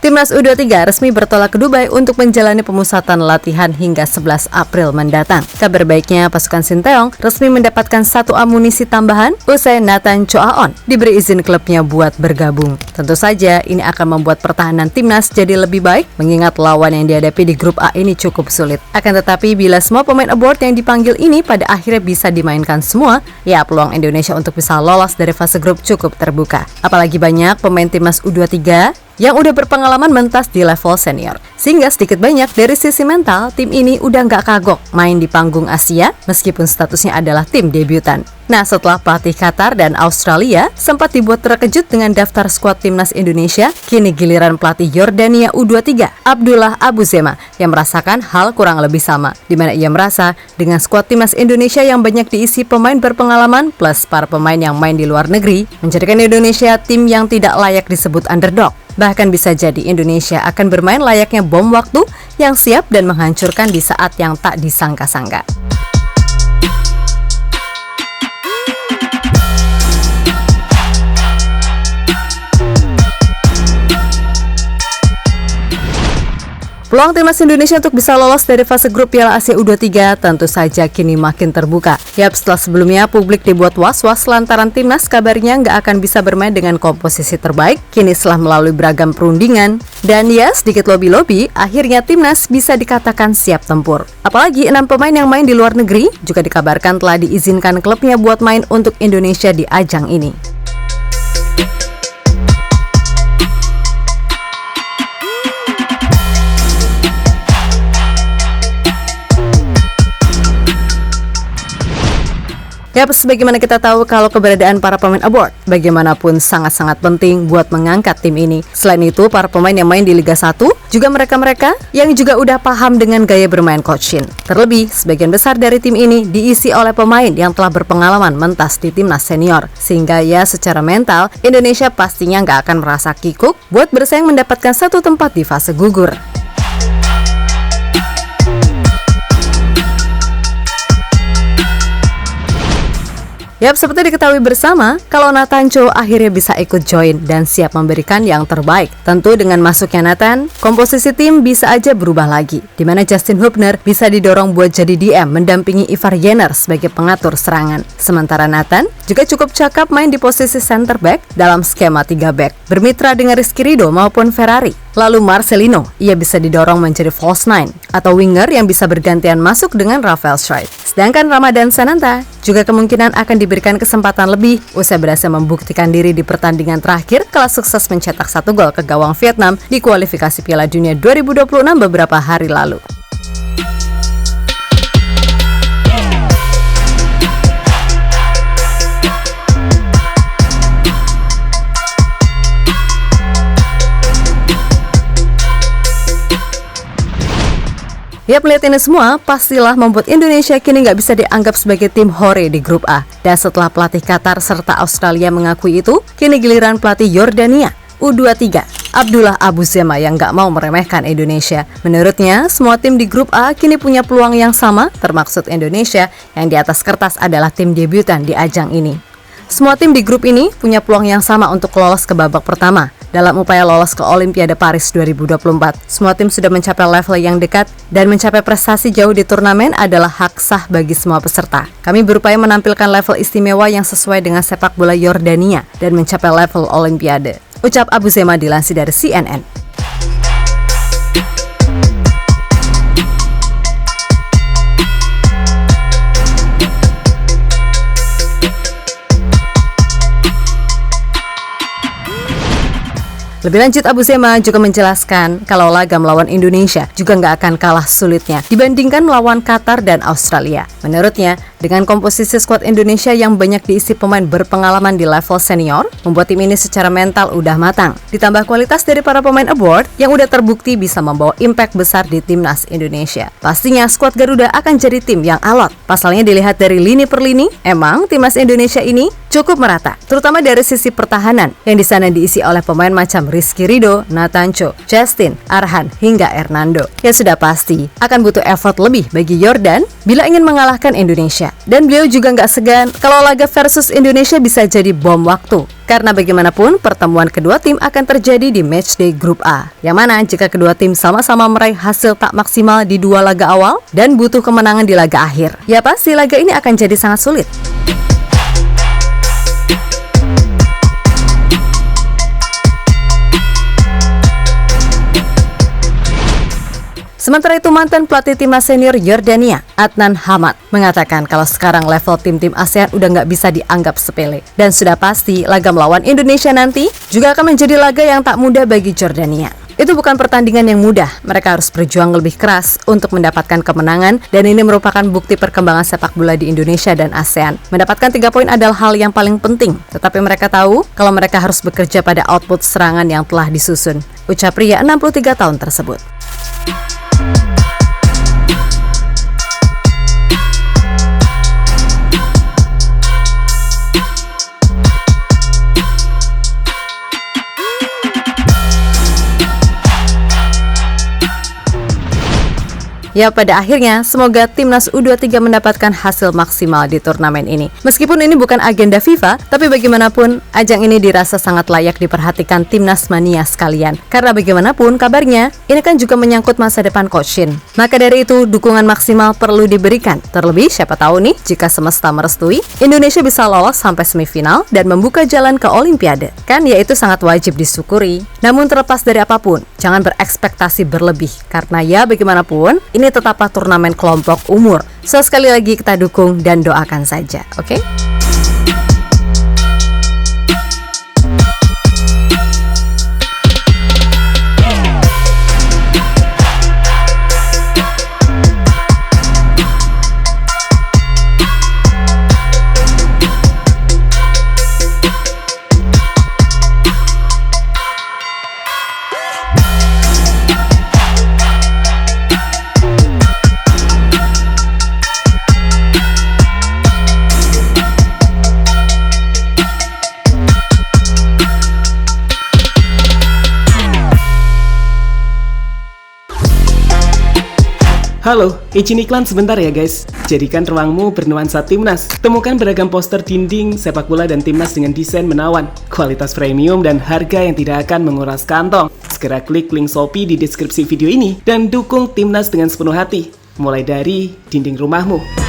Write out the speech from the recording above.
Timnas U23 resmi bertolak ke Dubai untuk menjalani pemusatan latihan hingga 11 April mendatang. Kabar baiknya, pasukan Sinteyong resmi mendapatkan satu amunisi tambahan usai Nathan Choaon diberi izin klubnya buat bergabung. Tentu saja ini akan membuat pertahanan timnas jadi lebih baik, mengingat lawan yang dihadapi di grup A ini cukup sulit. Akan tetapi bila semua pemain abroad yang dipanggil ini pada akhirnya bisa dimainkan semua, ya peluang Indonesia untuk bisa lolos dari fase grup cukup terbuka. Apalagi banyak pemain timnas U23 yang udah berpengalaman mentas di level senior. Sehingga sedikit banyak dari sisi mental, tim ini udah nggak kagok main di panggung Asia meskipun statusnya adalah tim debutan. Nah, setelah pelatih Qatar dan Australia sempat dibuat terkejut dengan daftar skuad timnas Indonesia, kini giliran pelatih Yordania U23, Abdullah Abu Zema, yang merasakan hal kurang lebih sama, di mana ia merasa dengan skuad timnas Indonesia yang banyak diisi pemain berpengalaman plus para pemain yang main di luar negeri, menjadikan Indonesia tim yang tidak layak disebut underdog. Bahkan bisa jadi Indonesia akan bermain layaknya bom waktu yang siap dan menghancurkan di saat yang tak disangka-sangka. Peluang timnas Indonesia untuk bisa lolos dari fase grup Piala Asia U23 tentu saja kini makin terbuka. Setelah sebelumnya publik dibuat was-was lantaran timnas kabarnya nggak akan bisa bermain dengan komposisi terbaik, kini setelah melalui beragam perundingan dan sedikit lobi-lobi, akhirnya timnas bisa dikatakan siap tempur. Apalagi 6 pemain yang main di luar negeri juga dikabarkan telah diizinkan klubnya buat main untuk Indonesia di ajang ini. Sebagaimana kita tahu kalau keberadaan para pemain abroad bagaimanapun sangat-sangat penting buat mengangkat tim ini. Selain itu, para pemain yang main di Liga 1 juga mereka-mereka yang juga udah paham dengan gaya bermain Coach Shin. Terlebih, sebagian besar dari tim ini diisi oleh pemain yang telah berpengalaman mentas di timnas senior. Sehingga secara mental, Indonesia pastinya nggak akan merasa kikuk buat bersaing mendapatkan satu tempat di fase gugur. Seperti diketahui bersama, kalau Nathan Cho akhirnya bisa ikut join dan siap memberikan yang terbaik. Tentu dengan masuknya Nathan, komposisi tim bisa aja berubah lagi, di mana Justin Hubner bisa didorong buat jadi DM mendampingi Ivar Jenner sebagai pengatur serangan. Sementara Nathan juga cukup cakap main di posisi center back dalam skema 3 back, bermitra dengan Rizky Ridho maupun Ferrari. Lalu Marcelino, ia bisa didorong menjadi false nine atau winger yang bisa bergantian masuk dengan Rafael Schreiber. Sedangkan Ramadan Sananta juga kemungkinan akan diberikan kesempatan lebih usai berhasil membuktikan diri di pertandingan terakhir setelah sukses mencetak 1 gol ke gawang Vietnam di kualifikasi Piala Dunia 2026 beberapa hari lalu. Melihat ini semua, pastilah membuat Indonesia kini nggak bisa dianggap sebagai tim hore di grup A. Dan setelah pelatih Qatar serta Australia mengakui itu, kini giliran pelatih Yordania U23, Abdullah Abu Zema yang nggak mau meremehkan Indonesia. Menurutnya, semua tim di grup A kini punya peluang yang sama, termaksud Indonesia yang di atas kertas adalah tim debutan di ajang ini. Semua tim di grup ini punya peluang yang sama untuk lolos ke babak pertama dalam upaya lolos ke Olimpiade Paris 2024. Semua tim sudah mencapai level yang dekat dan mencapai prestasi jauh di turnamen adalah hak sah bagi semua peserta. Kami berupaya menampilkan level istimewa yang sesuai dengan sepak bola Yordania dan mencapai level Olimpiade, ucap Abu Zema dilansir dari CNN. Lebih lanjut, Abu Zema juga menjelaskan kalau laga melawan Indonesia juga nggak akan kalah sulitnya dibandingkan melawan Qatar dan Australia. Menurutnya, dengan komposisi skuad Indonesia yang banyak diisi pemain berpengalaman di level senior, membuat tim ini secara mental udah matang. Ditambah kualitas dari para pemain abroad yang udah terbukti bisa membawa impact besar di timnas Indonesia. Pastinya skuad Garuda akan jadi tim yang alot. Pasalnya dilihat dari lini per lini, emang timnas Indonesia ini cukup merata, terutama dari sisi pertahanan yang di sana diisi oleh pemain macam Rizky Ridho, Nathan Cho, Justin, Arhan, hingga Hernando. Ya sudah pasti akan butuh effort lebih bagi Yordan bila ingin mengalahkan Indonesia. Dan beliau juga nggak segan kalau laga versus Indonesia bisa jadi bom waktu. Karena bagaimanapun pertemuan kedua tim akan terjadi di matchday grup A, yang mana jika kedua tim sama-sama meraih hasil tak maksimal di 2 laga awal dan butuh kemenangan di laga akhir, ya pasti laga ini akan jadi sangat sulit. Sementara itu, mantan pelatih timnas senior Yordania, Adnan Hamad, mengatakan kalau sekarang level tim-tim ASEAN udah nggak bisa dianggap sepele. Dan sudah pasti laga melawan Indonesia nanti juga akan menjadi laga yang tak mudah bagi Jordania. Itu bukan pertandingan yang mudah, mereka harus berjuang lebih keras untuk mendapatkan kemenangan, dan ini merupakan bukti perkembangan sepak bola di Indonesia dan ASEAN. Mendapatkan 3 poin adalah hal yang paling penting, tetapi mereka tahu kalau mereka harus bekerja pada output serangan yang telah disusun, ucap pria 63 tahun tersebut. Ya, pada akhirnya semoga timnas U23 mendapatkan hasil maksimal di turnamen ini. Meskipun ini bukan agenda FIFA, tapi bagaimanapun ajang ini dirasa sangat layak diperhatikan timnas mania sekalian. Karena bagaimanapun kabarnya, ini kan juga menyangkut masa depan Coach Shin. Maka dari itu, dukungan maksimal perlu diberikan. Terlebih siapa tahu nih, jika semesta merestui, Indonesia bisa lolos sampai semifinal dan membuka jalan ke Olimpiade. Kan ya itu sangat wajib disyukuri. Namun terlepas dari apapun, jangan berekspektasi berlebih. Karena ya bagaimanapun, ini tetaplah turnamen kelompok umur. So sekali lagi kita dukung dan doakan saja, oke? Halo, izin iklan sebentar ya guys. Jadikan ruangmu bernuansa timnas. Temukan beragam poster dinding, sepak bola dan timnas dengan desain menawan, kualitas premium dan harga yang tidak akan menguras kantong. Segera klik link Shopee di deskripsi video ini dan dukung timnas dengan sepenuh hati. Mulai dari dinding rumahmu.